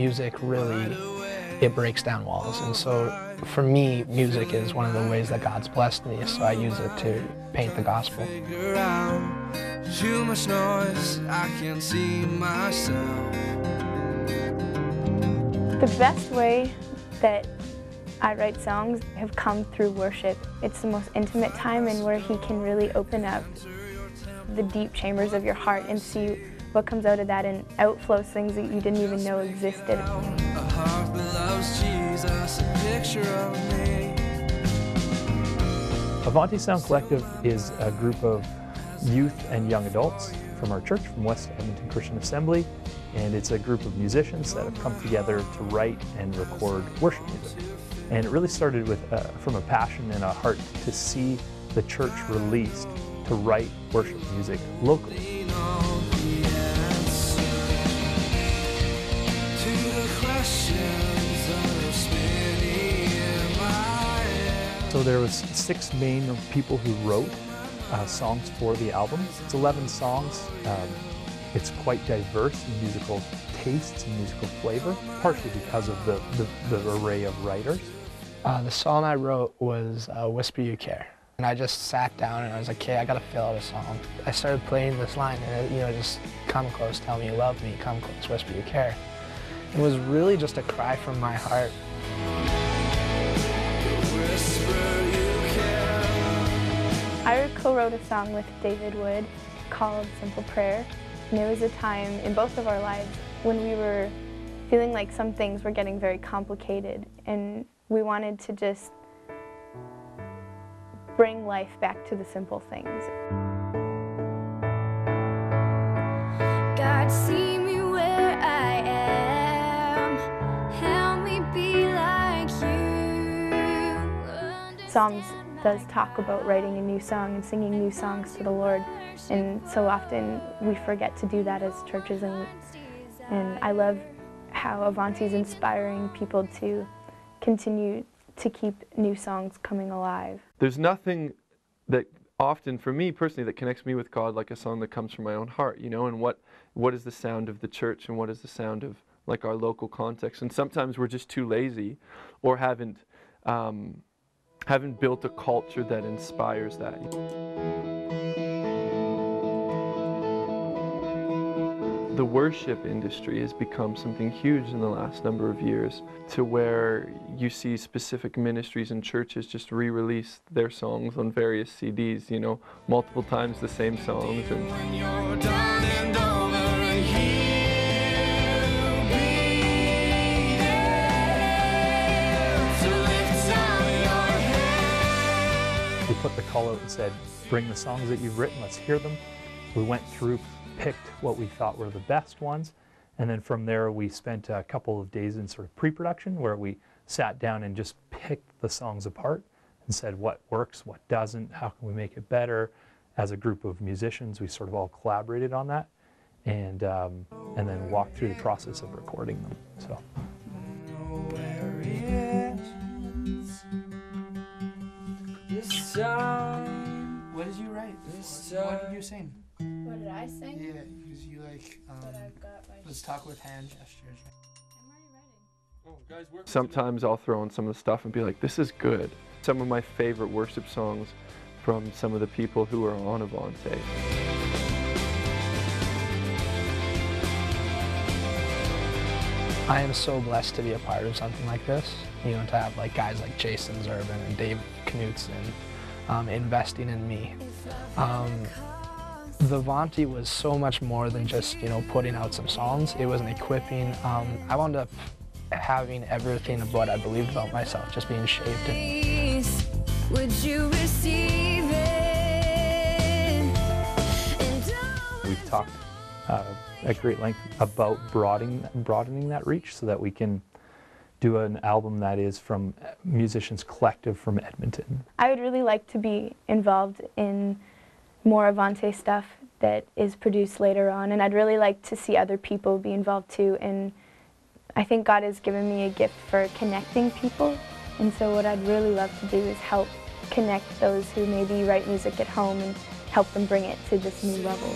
music really, it breaks down walls. And so for me, music is one of the ways that God's blessed me, so I use it to paint the gospel. Too much noise, I can't see myself. The best way that I write songs have come through worship. It's the most intimate time, and where He can really open up the deep chambers of your heart and see what comes out of that, and outflows things that you didn't even know existed. A heart that loves Jesus, a picture of me. Avante Sound Collective is a group of youth and young adults from our church, from West Edmonton Christian Assembly, and it's a group of musicians that have come together to write and record worship music. And it really started with from a passion and a heart to see the church released to write worship music locally. So there was 6 main people who wrote songs for the album. It's 11 songs. It's quite diverse in musical tastes and musical flavor, partially because of the array of writers. The song I wrote was Whisper You Care. And I just sat down and I was like, okay, I gotta fill out a song. I started playing this line and it, just come close, tell me you love me, come close, whisper you care. It was really just a cry from my heart. I co-wrote a song with David Wood called Simple Prayer, and it was a time in both of our lives when we were feeling like some things were getting very complicated, and we wanted to just bring life back to the simple things. God, see me where I am, help me be like you. Psalms does talk about writing a new song and singing new songs to the Lord, and so often we forget to do that as churches, and I love how Avante is inspiring people to continue to keep new songs coming alive. There's nothing that often, for me personally, that connects me with God like a song that comes from my own heart, and what is the sound of the church and what is the sound of like our local context. And sometimes we're just too lazy or haven't built a culture that inspires that. The worship industry has become something huge in the last number of years, to where you see specific ministries and churches just re-release their songs on various CDs, multiple times the same songs. When you're done and over and he'll be there to lift up your head. We put the call out and said, bring the songs that you've written, let's hear them. We went through, picked what we thought were the best ones, and then from there we spent a couple of days in sort of pre-production where we sat down and just picked the songs apart and said what works, what doesn't, how can we make it better. As a group of musicians, we sort of all collaborated on that, and then walked through the process of recording them. So. What did you write? What did you sing? What did I sing? Yeah, because you let's talk with hand gestures. I'm already writing. Sometimes I'll throw in some of the stuff and be like, this is good. Some of my favorite worship songs from some of the people who are on Avante. I am so blessed to be a part of something like this, to have like guys like Jason Zerban and Dave Knutson investing in me. The Avante was so much more than just, putting out some songs. It was an equipping. I wound up having everything of what I believed about myself just being shaped. Would you receive it? We've talked at great length about broadening that reach so that we can do an album that is from musicians collective from Edmonton. I would really like to be involved in more Avante stuff that is produced later on, and I'd really like to see other people be involved too, and I think God has given me a gift for connecting people, and so what I'd really love to do is help connect those who maybe write music at home and help them bring it to this new level.